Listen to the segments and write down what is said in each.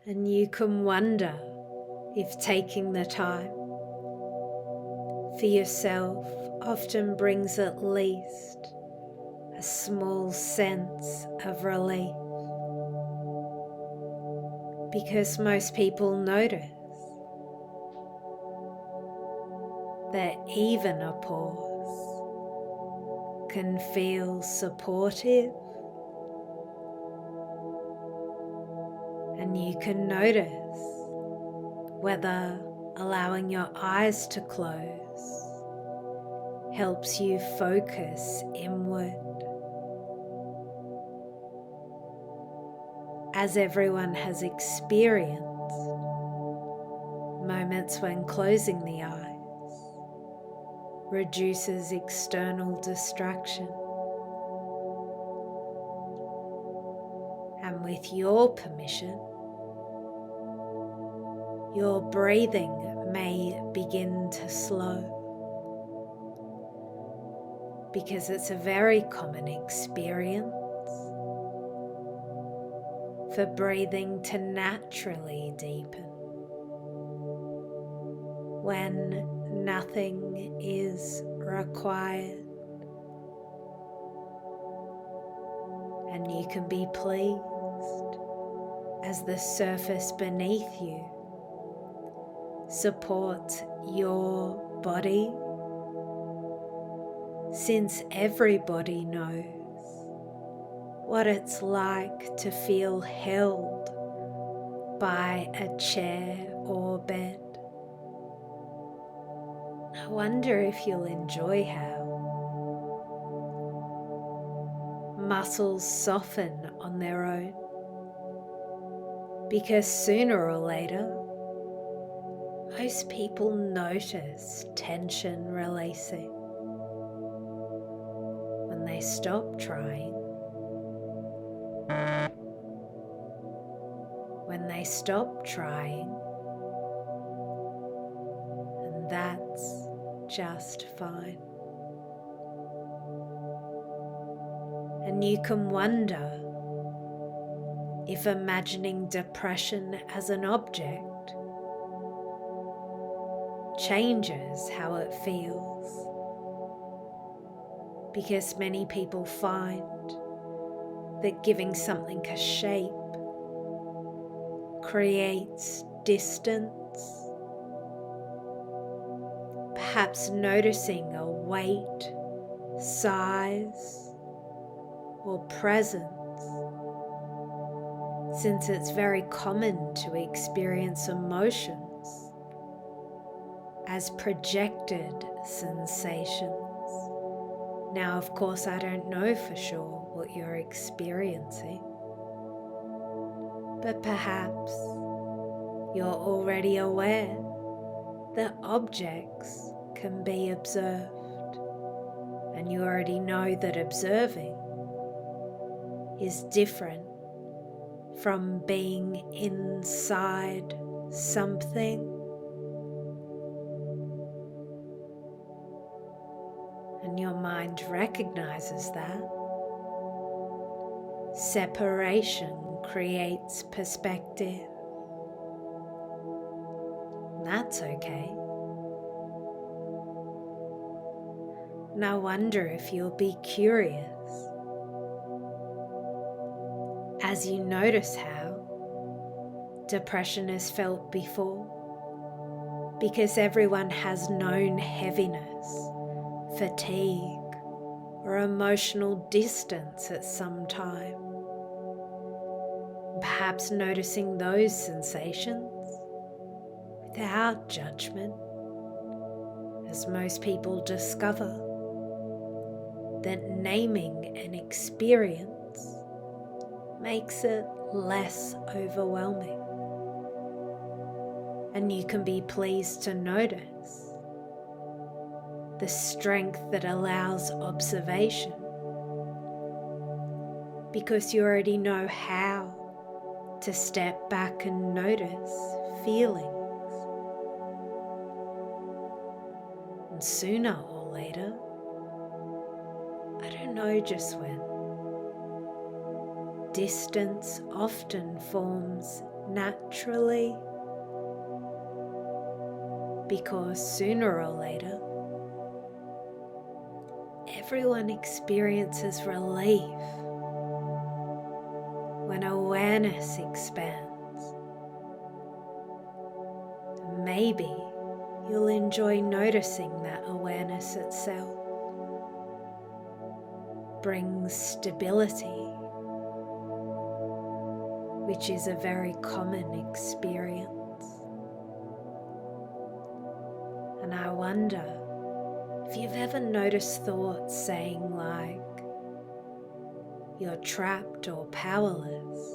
And you can wonder if taking the time for yourself often brings at least a small sense of relief. Because most people notice that even a pause can feel supportive, and you can notice whether allowing your eyes to close helps you focus inward. As everyone has experienced, moments when closing the eyes reduces external distraction. And with your permission, your breathing may begin to slow, because it's a very common experience for breathing to naturally deepen when nothing is required. And you can be pleased as the surface beneath you supports your body, since everybody knows what it's like to feel held by a chair or bed. I wonder if you'll enjoy how muscles soften on their own, because sooner or later, most people notice tension releasing when they stop trying, and that's just fine. And you can wonder if imagining depression as an object changes how it feels, because many people find that giving something a shape creates distance, perhaps noticing a weight, size, or presence, since it's very common to experience emotions as projected sensations. Now, of course, I don't know for sure what you're experiencing, but perhaps you're already aware that objects can be observed, and you already know that observing is different from being inside something. And your mind recognizes that. Separation creates perspective. And that's okay. And I wonder if you'll be curious as you notice how depression is felt before, because everyone has known heaviness, fatigue, or emotional distance at some time. Perhaps noticing those sensations without judgment, as most people discover that naming an experience makes it less overwhelming. And you can be pleased to notice the strength that allows observation, because you already know how to step back and notice feelings. And sooner or later, I don't know just when, distance often forms naturally, because sooner or later, everyone experiences relief when awareness expands. Maybe you'll enjoy noticing that awareness itself brings stability, which is a very common experience. And I wonder if you've ever noticed thoughts saying like, you're trapped or powerless.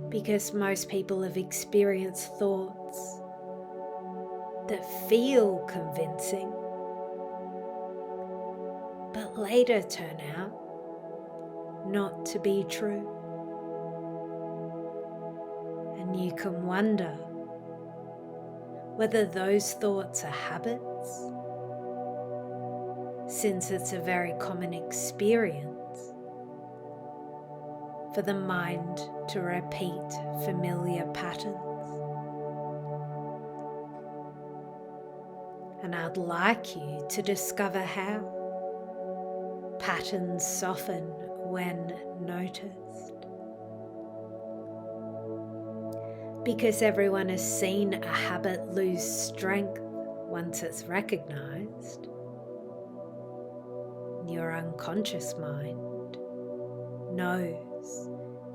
Because most people have experienced thoughts that feel convincing, but later turn out not to be true. And you can wonder whether those thoughts are habits, since it's a very common experience for the mind to repeat familiar patterns. And I'd like you to discover how patterns soften when noticed. Because everyone has seen a habit lose strength once it's recognized, your unconscious mind knows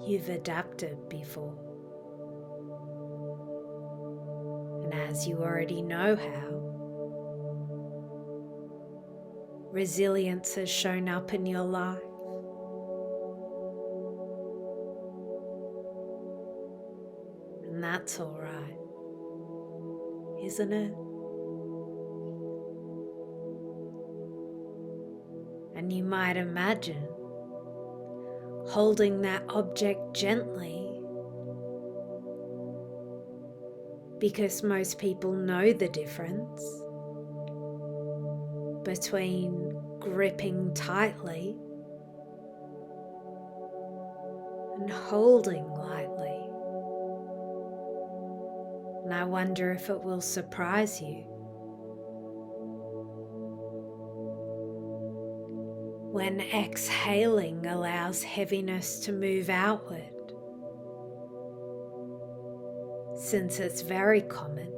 you've adapted before. And as you already know how, resilience has shown up in your life. And that's all right, isn't it? And you might imagine holding that object gently, because most people know the difference between gripping tightly and holding lightly. And I wonder if it will surprise you when exhaling allows heaviness to move outward, since it's very common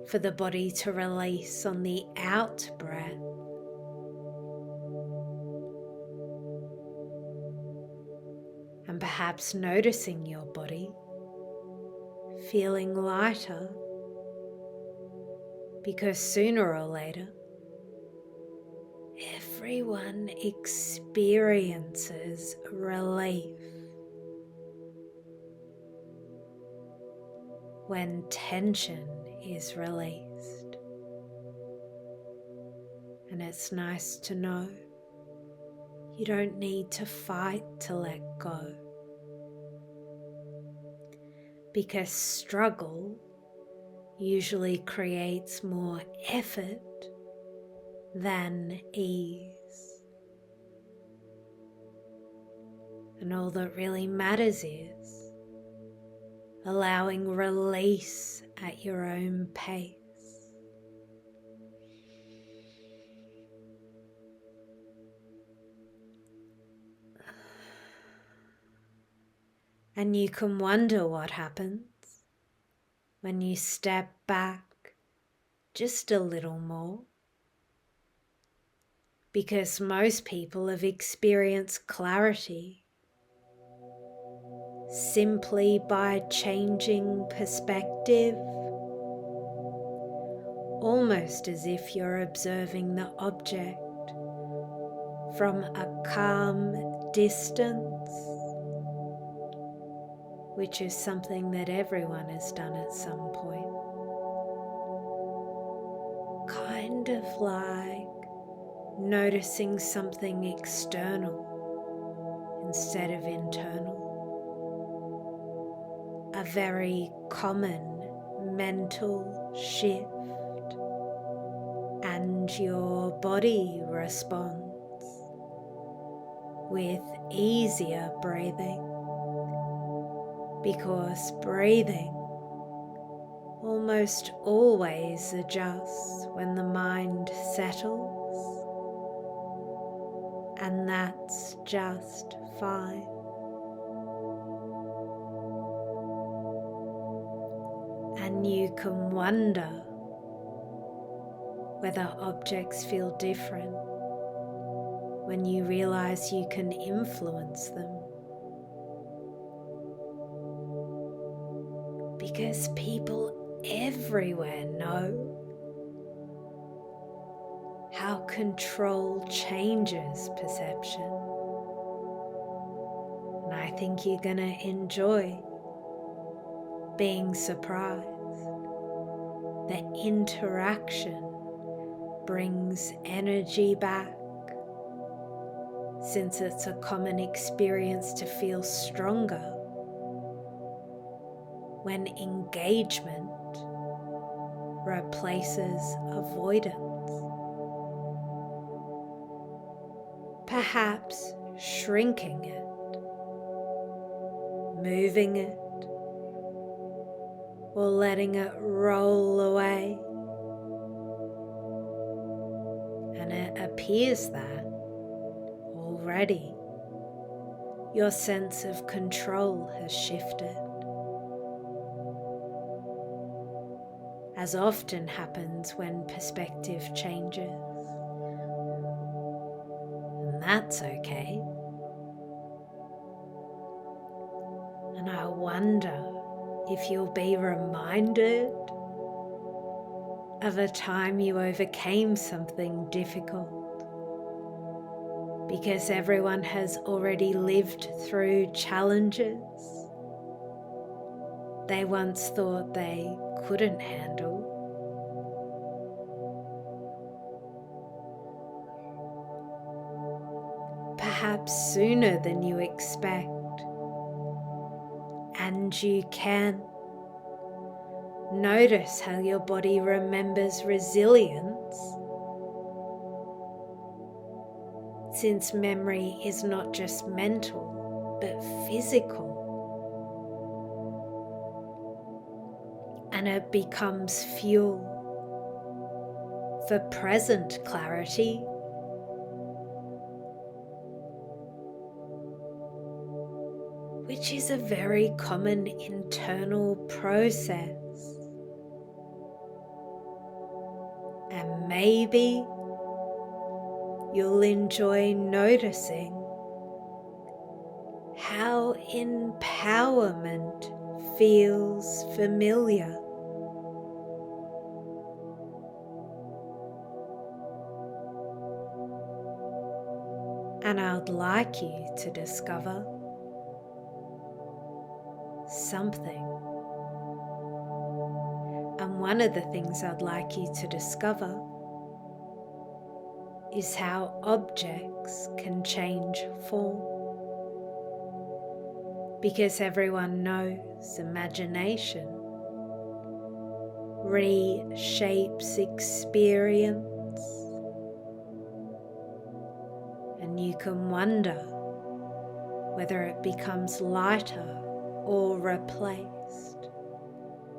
for the body to release on the out breath. And perhaps noticing your body feeling lighter, because sooner or later, everyone experiences relief when tension is released. And it's nice to know you don't need to fight to let go, because struggle usually creates more effort than ease. And all that really matters is allowing release at your own pace. And you can wonder what happens when you step back just a little more, because most people have experienced clarity simply by changing perspective, almost as if you're observing the object from a calm distance, which is something that everyone has done at some point. Kind of like noticing something external instead of internal. A very common mental shift, and your body responds with easier breathing, because breathing almost always adjusts when the mind settles, and that's just fine. And you can wonder whether objects feel different when you realize you can influence them. Because people everywhere know how control changes perception. And I think you're going to enjoy being surprised. The interaction brings energy back, since it's a common experience to feel stronger when engagement replaces avoidance. Perhaps shrinking it, moving it, or letting it roll away. And it appears that already your sense of control has shifted. As often happens when perspective changes. And that's okay. And I wonder if you'll be reminded of a time you overcame something difficult, because everyone has already lived through challenges they once thought they couldn't handle. Perhaps sooner than you expect, and you can notice how your body remembers resilience, since memory is not just mental but physical, and it becomes fuel for present clarity, which is a very common internal process. And maybe you'll enjoy noticing how empowerment feels familiar. And I'd like you to discover something. And one of the things I'd like you to discover is how objects can change form. Because everyone knows imagination reshapes experience. And you can wonder whether it becomes lighter or replaced,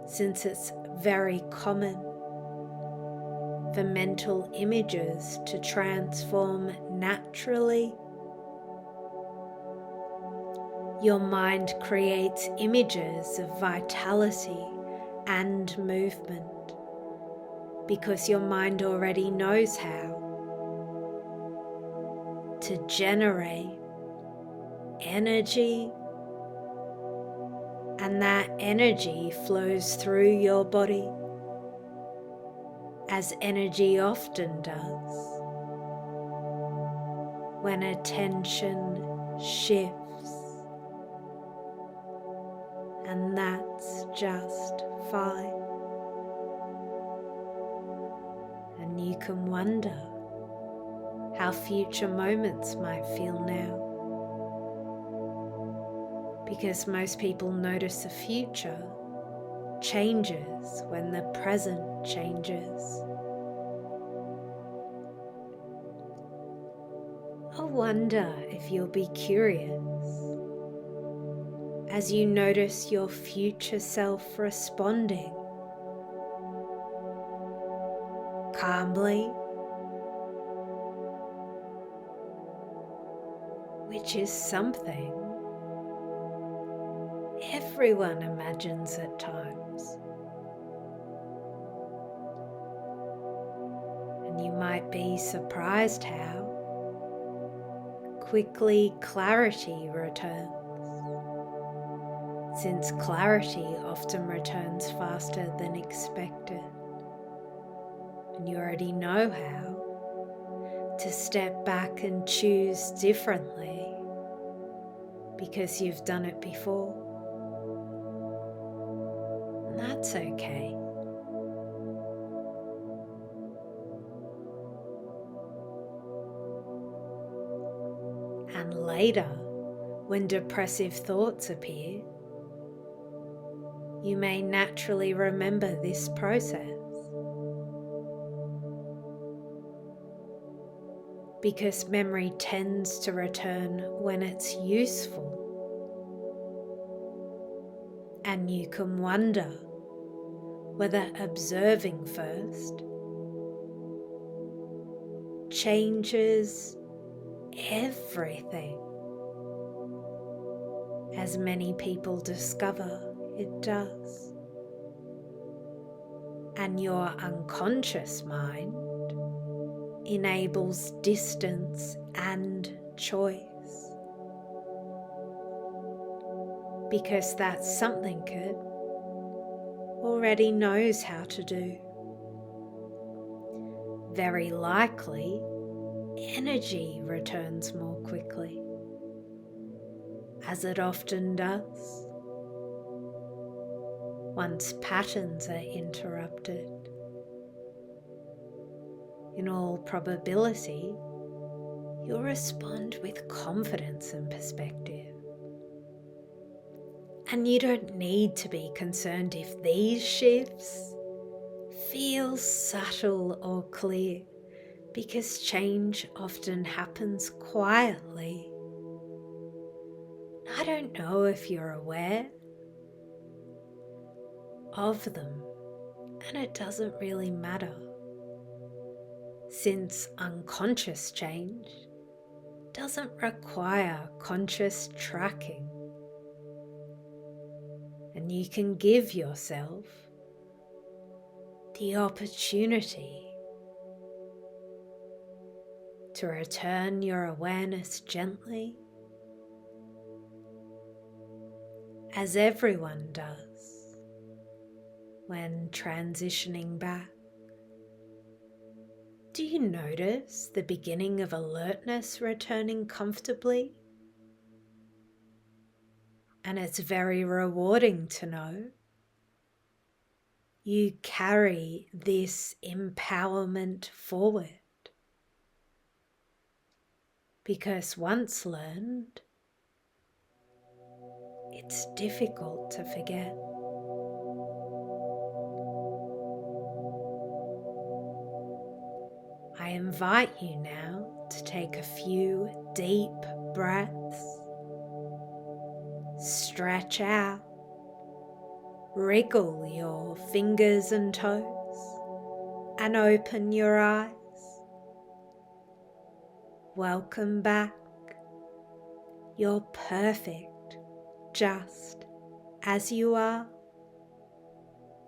since it's very common for mental images to transform naturally. Your mind creates images of vitality and movement because your mind already knows how to generate energy, and that energy flows through your body, as energy often does when attention shifts, and that's just fine. And you can wonder how future moments might feel now, because most people notice the future changes when the present changes. Oh, wonder if you'll be curious as you notice your future self responding calmly, which is something everyone imagines at times. And you might be surprised how quickly clarity returns, since clarity often returns faster than expected. And you already know how to step back and choose differently because you've done it before. And that's okay. And later, when depressive thoughts appear, you may naturally remember this process, because memory tends to return when it's useful. And you can wonder whether observing first changes everything. As many people discover, it does. And your unconscious mind enables distance and choice, because that's something it already knows how to do. Very likely, energy returns more quickly, as it often does once patterns are interrupted. In all probability, you'll respond with confidence and perspective. And you don't need to be concerned if these shifts feel subtle or clear, because change often happens quietly. I don't know if you're aware of them, and it doesn't really matter, since unconscious change doesn't require conscious tracking. And you can give yourself the opportunity to return your awareness gently, as everyone does when transitioning back. Do you notice the beginning of alertness returning comfortably? And it's very rewarding to know you carry this empowerment forward, because once learned, it's difficult to forget. I invite you now to take a few deep breaths, stretch out, wriggle your fingers and toes, and open your eyes. Welcome back. You're perfect just as you are.